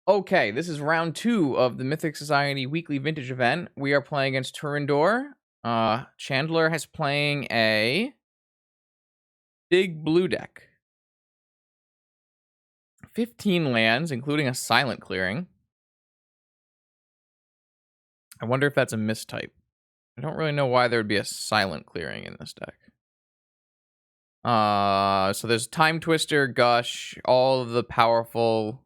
Okay, this is round 2 of the Mythic Society weekly vintage event. We are playing against Turandor. Chandler has playing a big blue deck. 15 lands, including a silent clearing. I wonder if that's a mistype. I don't really know why there would be a silent clearing in this deck. So there's Time Twister, Gush, all of the powerful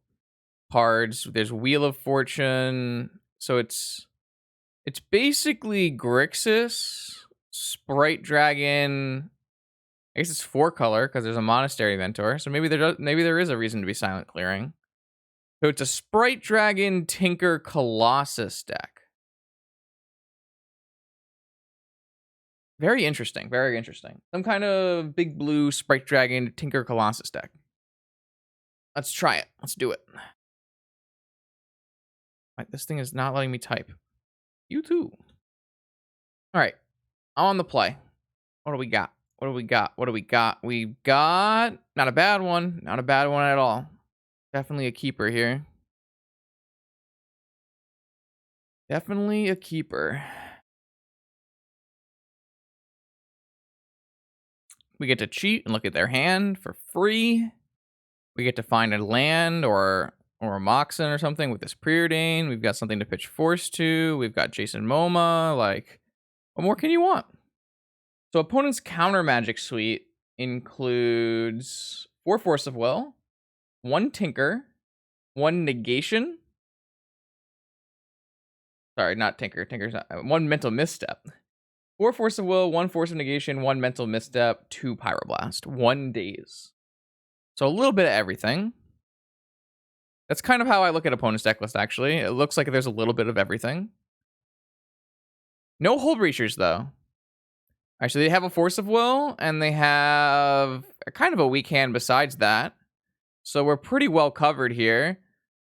cards. There's Wheel of Fortune. So it's basically Grixis, Sprite Dragon. I guess it's 4-color because there's a Monastery Mentor. So maybe there is a reason to be silent clearing. So it's a Sprite Dragon Tinker Colossus deck. Very interesting. Very interesting. Some kind of big blue Sprite Dragon Tinker Colossus deck. Let's try it. Let's do it. Right, this thing is not letting me type. You too. All right. On the play. What do we got? What do we got? What do we got? We've got not a bad one. Not a bad one at all. Definitely a keeper here. Definitely a keeper. We get to cheat and look at their hand for free. We get to find a land or a Moxen or something with this Preordain. We've got something to pitch Force to. We've got Jason Momoa. Like, what more can you want? So opponent's counter magic suite includes 4 Force of Will, 1 Tinker, 1 Negation. Sorry, not Tinker. Tinker's not. 1 Mental Misstep. 4 Force of Will, 1 Force of Negation, 1 Mental Misstep, 2 Pyroblast, 1 Daze. So a little bit of everything. That's kind of how I look at opponent's deck list, actually. It looks like there's a little bit of everything. No Hold Reachers, though. Actually, they have a Force of Will, and they have kind of a weak hand besides that. So we're pretty well covered here.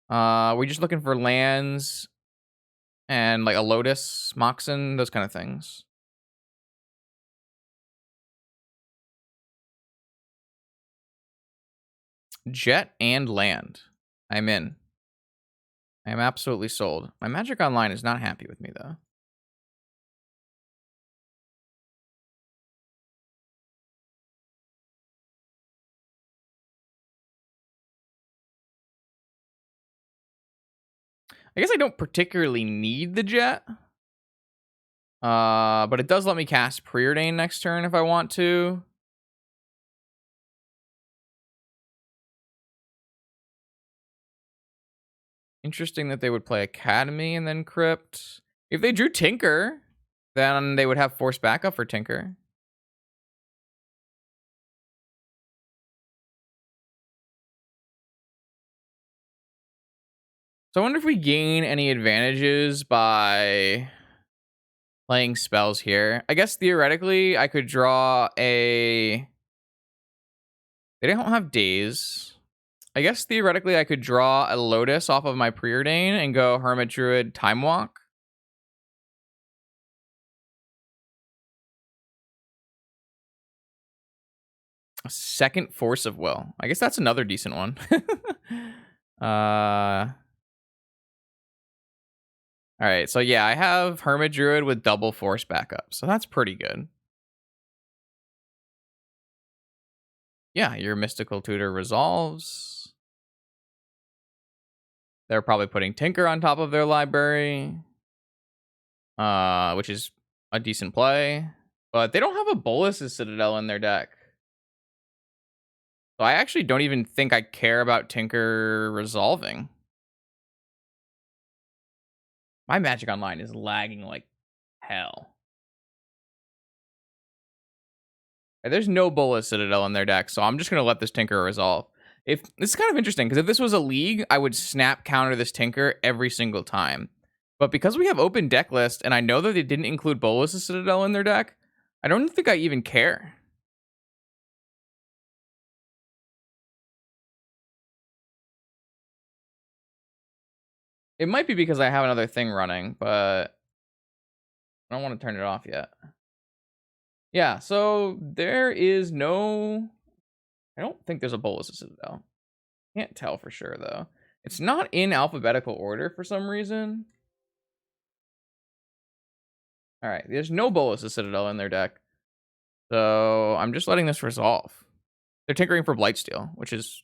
We're just looking for lands and like a Lotus, Moxen, those kind of things. Jet and land. I'm in. I am absolutely sold. My Magic Online is not happy with me, though. I guess I don't particularly need the Jet. But it does let me cast Preordain next turn if I want to. Interesting that they would play Academy and then Crypt. If they drew Tinker, then they would have Force backup for Tinker. So I wonder if we gain any advantages by playing spells here. I guess theoretically I could draw a... They don't have Daze. I guess theoretically I could draw a Lotus off of my Preordain and go Hermit Druid Time Walk. A second Force of Will. I guess that's another decent one. All right, so yeah, I have Hermit Druid with double Force backup, so that's pretty good. Yeah, your Mystical Tutor resolves. They're probably putting Tinker on top of their library, which is a decent play. But they don't have a Bolus's Citadel in their deck. So I actually don't even think I care about Tinker resolving. My Magic Online is lagging like hell. There's no Bolas Citadel in their deck, so I'm just going to let this Tinker resolve. If this is kind of interesting, because if this was a league, I would snap counter this Tinker every single time. But because we have open deck list, and I know that they didn't include Bolas' Citadel in their deck, I don't think I even care. It might be because I have another thing running, but I don't want to turn it off yet. Yeah, so there is no... I don't think there's a Bolas' Citadel. Can't tell for sure, though. It's not in alphabetical order for some reason. All right, there's no Bolus of Citadel in their deck. So I'm just letting this resolve. They're tinkering for Blightsteel, which is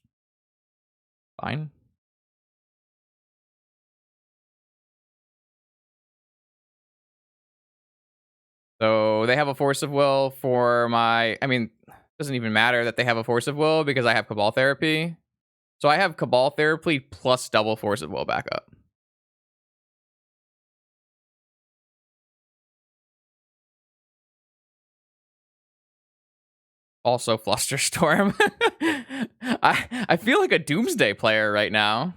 fine. So they have a Force of Will for my... I mean, it doesn't even matter that they have a Force of Will because I have Cabal Therapy. So I have Cabal Therapy plus double Force of Will backup. Also Flusterstorm. I feel like a Doomsday player right now.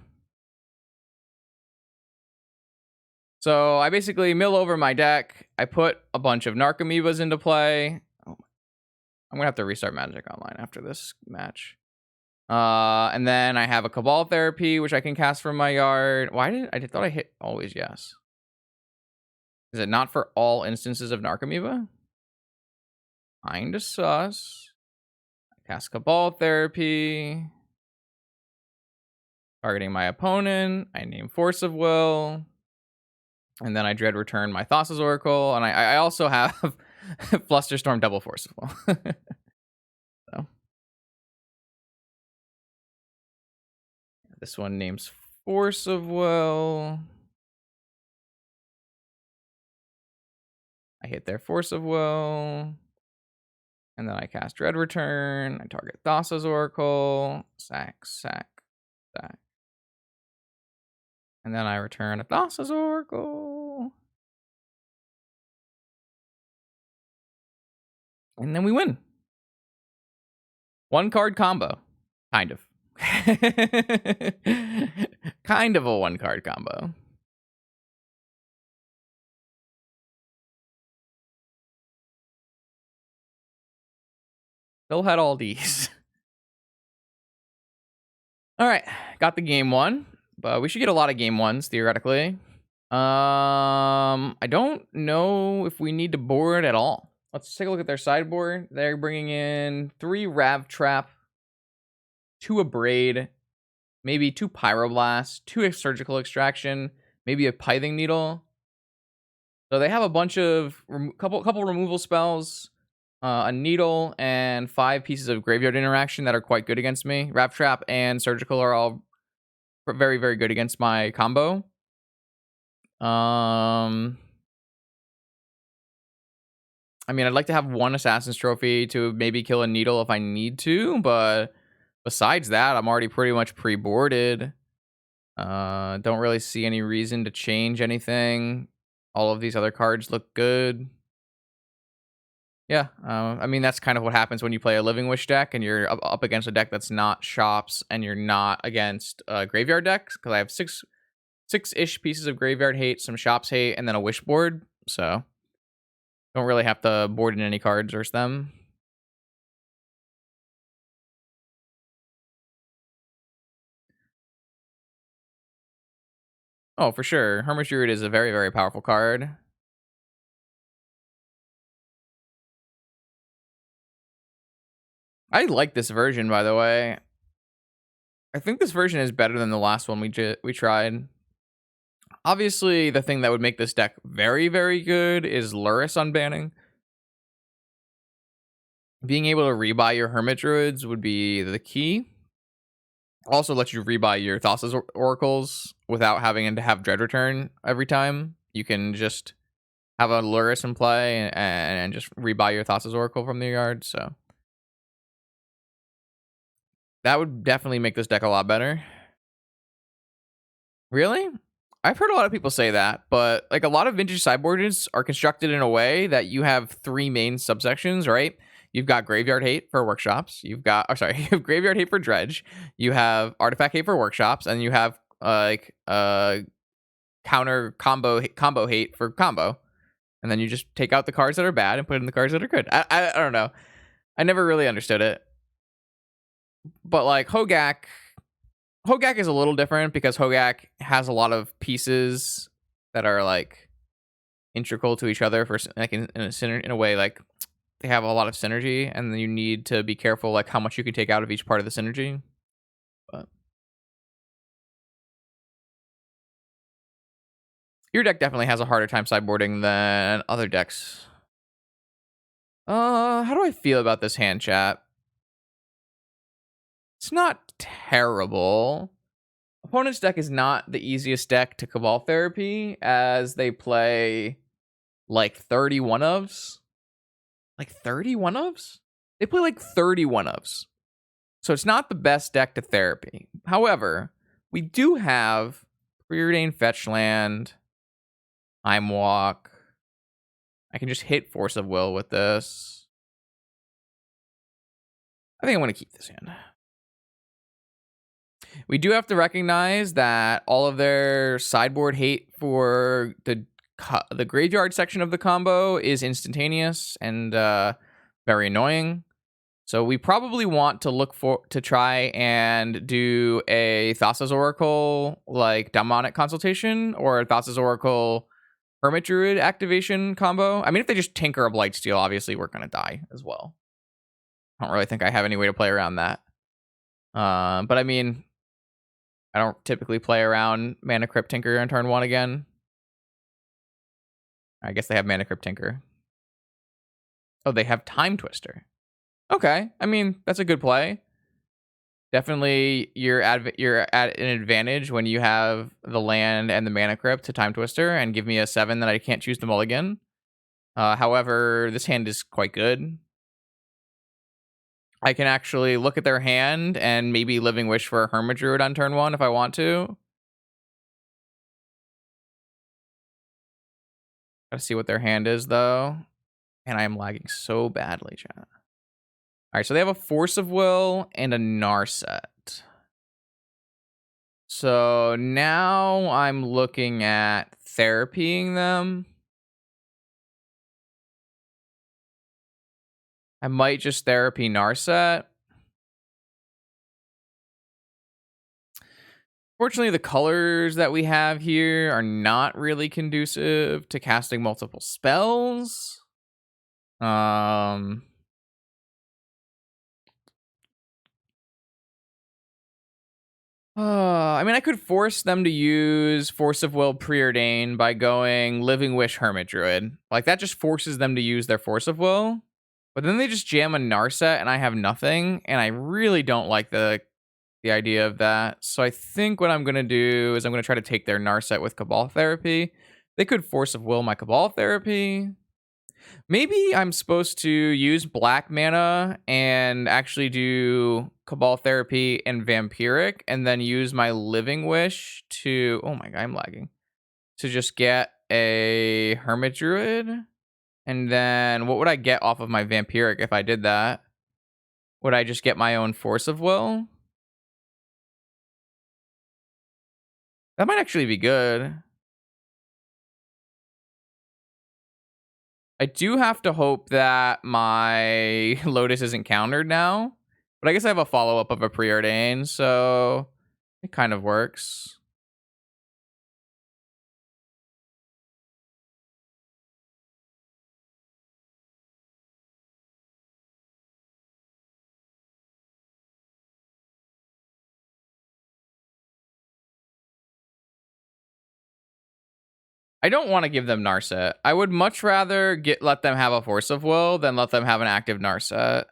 So I basically mill over my deck. I put a bunch of Narcomoebas into play. Oh, I'm gonna have to restart Magic Online after this match. And then I have a Cabal Therapy, which I can cast from my yard. I thought I hit always yes. Is it not for all instances of Narcomoeba? Kinda sus. I cast Cabal Therapy. Targeting my opponent. I name Force of Will. And then I dread return my Thassa's Oracle. And I also have Flusterstorm double Force of Will. So. This one names Force of Will. I hit their Force of Will. And then I cast Dread Return. I target Thassa's Oracle. Sack, sack, sack. And then I return a Thassa's Oracle. And then we win. One card combo. Kind of. Kind of a one card combo. Still had all these. All right, got the game one, but we should get a lot of game ones theoretically. I don't know if we need to board at all. Let's take a look at their sideboard. They're bringing in 3 Rav Trap, 2 Abrade, maybe 2 Pyroblast, 2 Surgical Extraction, maybe a Pithing Needle. So they have a bunch of couple removal spells, a Needle, and 5 pieces of Graveyard Interaction that are quite good against me. Rav Trap and Surgical are all very, very good against my combo. I mean, I'd like to have 1 Assassin's Trophy to maybe kill a Needle if I need to, but besides that, I'm already pretty much pre-boarded. Don't really see any reason to change anything. All of these other cards look good. Yeah, I mean, that's kind of what happens when you play a Living Wish deck and you're up against a deck that's not Shops and you're not against Graveyard decks, because I have six-ish pieces of Graveyard Hate, some Shops Hate, and then a Wish board, so don't really have to board in any cards versus them. Oh, for sure. Hermit Druid is a very, very powerful card. I like this version, by the way. I think this version is better than the last one we tried. Obviously, the thing that would make this deck very, very good is Luris unbanning. Being able to rebuy your Hermit Druids would be the key. Also lets you rebuy your Thassa's Oracles without having to have Dread Return every time. You can just have a Luris in play and just rebuy your Thassa's Oracle from the yard, so that would definitely make this deck a lot better. Really? I've heard a lot of people say that, but like a lot of vintage sideboards are constructed in a way that you have 3 main subsections, right? You've got Graveyard Hate for workshops. You have Graveyard Hate for dredge. You have Artifact Hate for workshops, and you have counter combo hate for combo. And then you just take out the cards that are bad and put in the cards that are good. I don't know. I never really understood it. But like Hogak is a little different because Hogak has a lot of pieces that are like integral to each other for like in a way, like they have a lot of synergy, and then you need to be careful like how much you can take out of each part of the synergy. But Your deck definitely has a harder time sideboarding than other decks. How do I feel about this hand, chat? It's not terrible. Opponent's deck is not the easiest deck to Cabal Therapy, as they play like 31 ofs. Like 31 ofs? They play like 31 ofs. So it's not the best deck to therapy. However, we do have Preordained Fetch Land, Time Walk. I can just hit Force of Will with this. I think I want to keep this hand. We do have to recognize that all of their sideboard hate for the graveyard section of the combo is instantaneous and very annoying. So we probably want to try and do a Thassa's Oracle like Demonic Consultation or a Thassa's Oracle Hermit Druid activation combo. I mean, if they just tinker a Blightsteel, obviously we're gonna die as well. I don't really think I have any way to play around that. But I mean, I don't typically play around Mana Crypt Tinker on turn 1 again. I guess they have Mana Crypt Tinker. Oh, they have Time Twister. Okay, I mean, that's a good play. Definitely, you're at an advantage when you have the land and the Mana Crypt to Time Twister and give me a 7 that I can't choose to mulligan. However, this hand is quite good. I can actually look at their hand and maybe Living Wish for a Hermit Druid on turn 1 if I want to. Gotta see what their hand is, though. And I am lagging so badly, chat. All right, so they have a Force of Will and a Narset. So now I'm looking at therapying them. I might just therapy Narset. Fortunately, the colors that we have here are not really conducive to casting multiple spells. I mean, I could force them to use Force of Will Preordain by going Living Wish Hermit Druid. Like, that just forces them to use their Force of Will. But then they just jam a Narset and I have nothing. And I really don't like the idea of that. So I think what I'm going to do is I'm going to try to take their Narset with Cabal Therapy. They could Force of Will my Cabal Therapy. Maybe I'm supposed to use black mana and actually do Cabal Therapy and Vampiric and then use my Living Wish to... Oh my god, I'm lagging. To just get a Hermit Druid. And then what would I get off of my Vampiric if I did that? Would I just get my own Force of Will? That might actually be good. I do have to hope that my Lotus isn't countered now. But I guess I have a follow-up of a Preordain, so it kind of works. I don't want to give them Narset. I would much rather let them have a Force of Will than let them have an active Narset.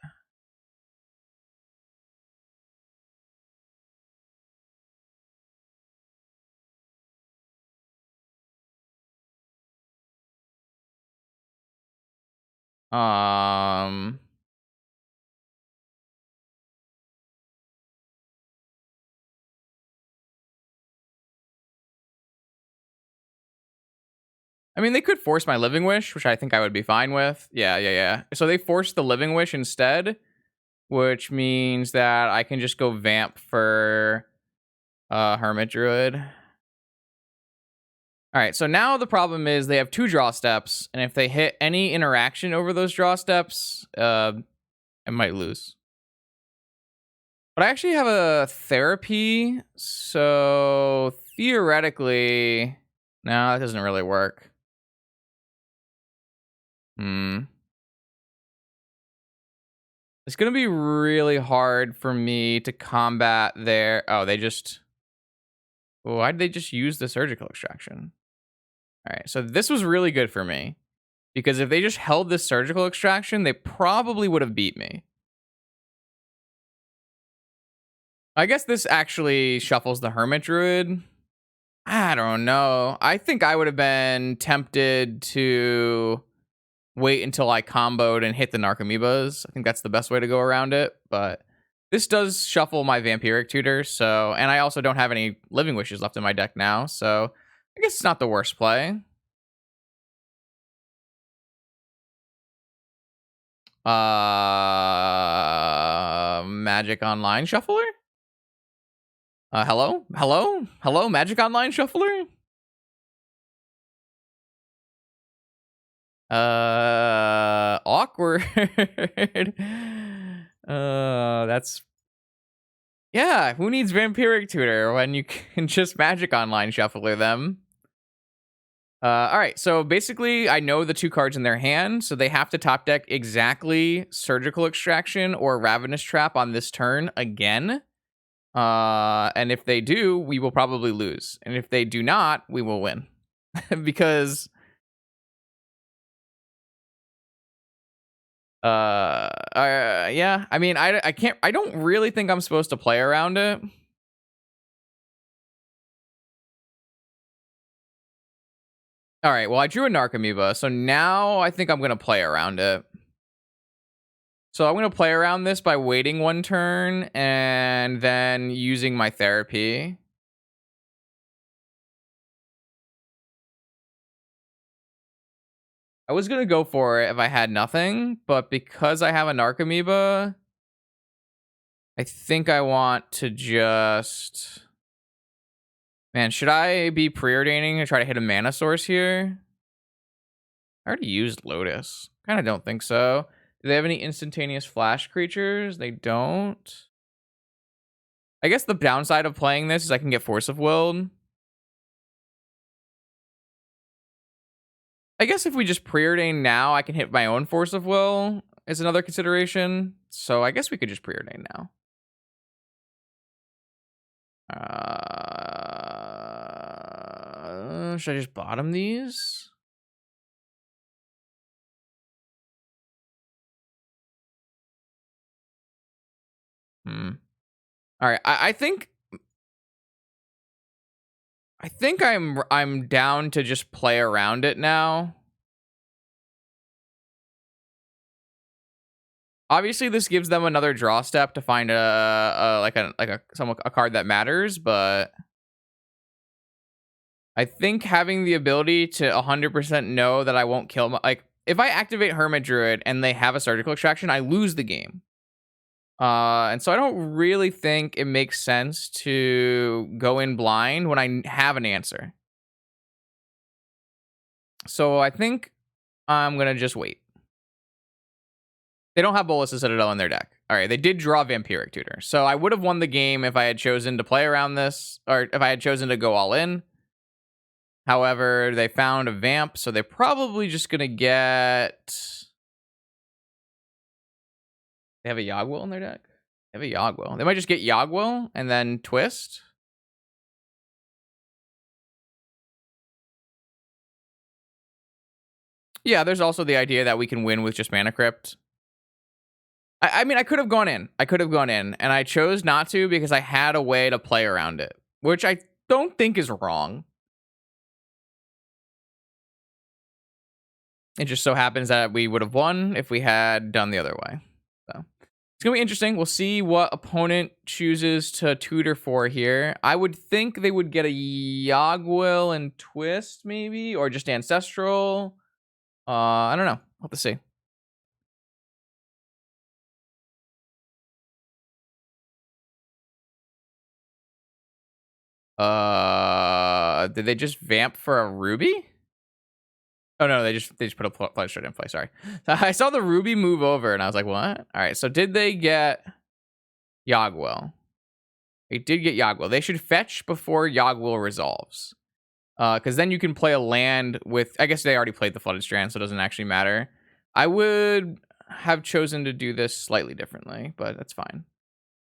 I mean, they could force my Living Wish, which I think I would be fine with. Yeah. So they forced the Living Wish instead, which means that I can just go Vamp for Hermit Druid. All right, so now the problem is they have 2 draw steps, and if they hit any interaction over those draw steps, I might lose. But I actually have a therapy, so theoretically... No, that doesn't really work. It's going to be really hard for me to combat their... Oh, they just... Why did they just use the Surgical Extraction? All right, so this was really good for me. Because if they just held this surgical extraction, they probably would have beat me. I guess this actually shuffles the Hermit Druid. I don't know. I think I would have been tempted to wait until I comboed and hit the Narcomoebas. I think that's the best way to go around it. But this does shuffle my Vampiric Tutor. So, and I also don't have any Living Wishes left in my deck now. So I guess it's not the worst play. Magic Online Shuffler? Hello? Hello? Hello, Magic Online Shuffler? Awkward. That's... Yeah, who needs Vampiric Tutor when you can just Magic Online Shuffler them? Alright, so basically, I know the 2 cards in their hand, so they have to top deck exactly Surgical Extraction or Ravenous Trap on this turn again. And if they do, we will probably lose. And if they do not, we will win. Because yeah, I mean, I don't really think I'm supposed to play around it. All right, well, I drew a Narcomoeba, so now I think I'm going to play around it. So I'm going to play around this by waiting 1 turn and then using my therapy. I was going to go for it if I had nothing, but because I have a Narcomoeba, I think I want to just... Man, should I be preordaining to try to hit a mana source here? I already used Lotus. Kind of don't think so. Do they have any instantaneous flash creatures? They don't. I guess the downside of playing this is I can get Force of Willed. I guess if we just preordain now, I can hit my own Force of Will is another consideration. So I guess we could just preordain now. Should I just bottom these? All right, I think I'm down to just play around it now. Obviously, this gives them another draw step to find a card that matters, but I think having the ability to 100% know that I won't kill my, like, if I activate Hermit Druid and they have a surgical extraction, I lose the game. And so I don't really think it makes sense to go in blind when I have an answer. So I think I'm going to just wait. They don't have Bolus of Citadel in their deck. All right, they did draw Vampiric Tutor. So I would have won the game if I had chosen to play around this, or if I had chosen to go all in. However, they found a Vamp, so they're probably just going to get... They have a Yogwill in their deck? They have a Yogwill. They might just get Yogwill and then twist. Yeah, there's also the idea that we can win with just Mana Crypt. I mean, I could have gone in. And I chose not to because I had a way to play around it, which I don't think is wrong. It just so happens that we would have won if we had done the other way. So it's going to be interesting. We'll see what opponent chooses to tutor for here. I would think they would get a Yogwill and twist, maybe, or just Ancestral. I don't know. We'll have to see. Did they just vamp for a Ruby? Oh no, they just put a Flood Stride in play. Sorry, I saw the Ruby move over, and I was like, "What?" All right, so did they get Yogwill? They did get Yogwill. They should fetch before Yogwill resolves, because then you can play a land with. I guess they already played the Flooded Strand, so it doesn't actually matter. I would have chosen to do this slightly differently, but that's fine.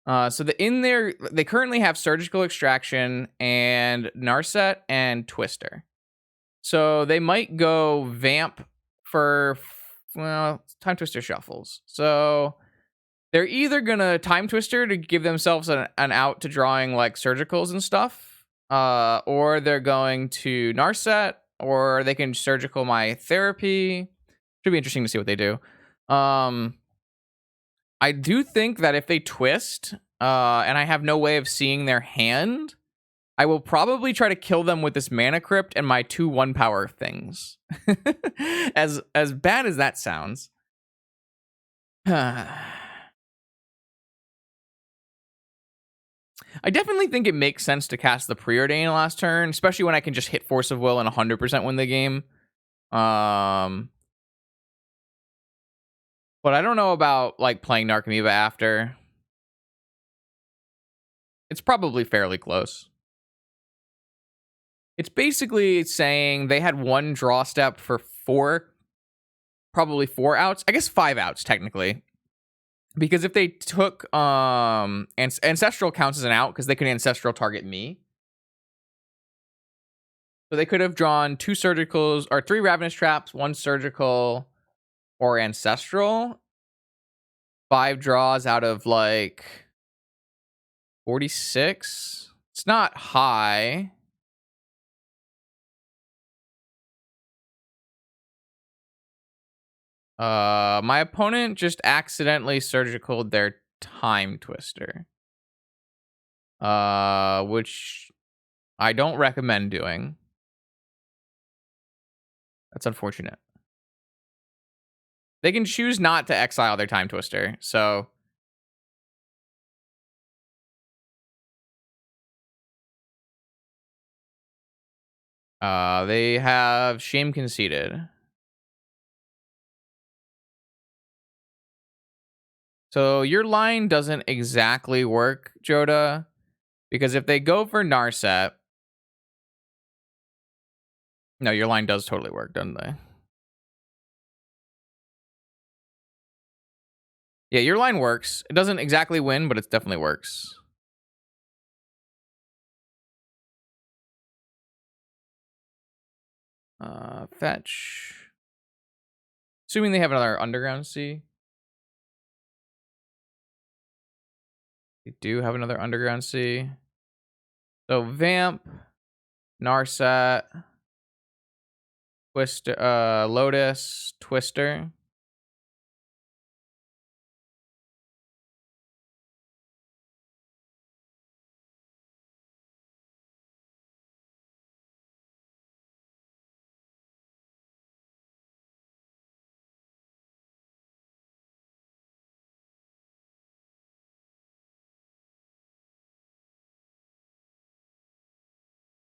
So they currently have Surgical Extraction and Narset and Twister. So they might go Vamp for, well, Time Twister shuffles. So they're either gonna Time Twister to give themselves an out to drawing like surgicals and stuff, or they're going to Narset, or they can surgical my therapy. Should be interesting to see what they do. I do think that if they twist, and I have no way of seeing their hand, I will probably try to kill them with this Mana Crypt and my 2/1 power things. As bad as that sounds. I definitely think it makes sense to cast the Preordain last turn, especially when I can just hit Force of Will and 100% win the game. But I don't know about like playing Narcomoeba after. It's probably fairly close. It's basically saying they had one draw step for probably 4 outs. I guess 5 outs technically. Because if they took Ancestral counts as an out because they can Ancestral target me. So they could have drawn 2 surgicals or 3 Ravenous Traps, 1 surgical or Ancestral. 5 draws out of like 46. It's not high. My opponent just accidentally surgicaled their Time Twister. Which I don't recommend doing. That's unfortunate. They can choose not to exile their Time Twister, so they have Shame Conceded. So your line doesn't exactly work, Joda, because if they go for Narset, no, your line does totally work, doesn't they? Yeah, your line works. It doesn't exactly win, but it definitely works. Fetch. Assuming they have another Underground Sea. They do have another Underground Sea. So Vamp, Narset, Twister, Lotus, Twister.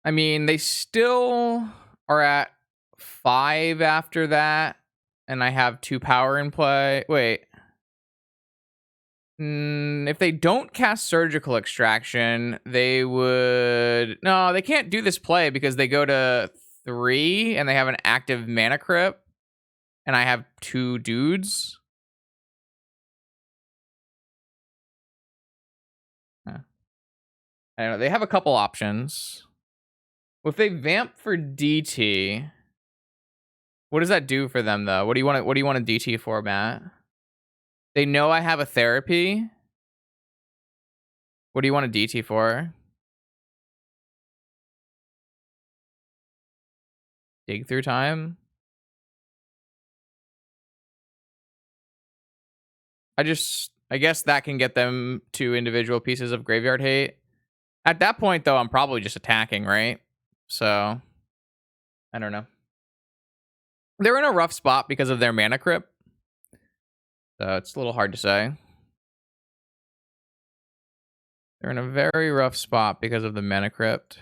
I mean, they still are at 5 after that, and I have 2 power in play. Wait. If they don't cast Surgical Extraction, they would... No, they can't do this play because they go to 3, and they have an active Mana Crypt, and I have 2 dudes. Huh. I don't know. They have a couple options. If they vamp for DT, what does that do for them though? What do you want to DT for, Matt? They know I have a therapy. What do you want to DT for? Dig through time? I guess that can get them 2 individual pieces of graveyard hate. At that point though, I'm probably just attacking, right? So I don't know. They're in a rough spot because of their Mana Crypt. So it's a little hard to say. They're in a very rough spot because of the Mana Crypt.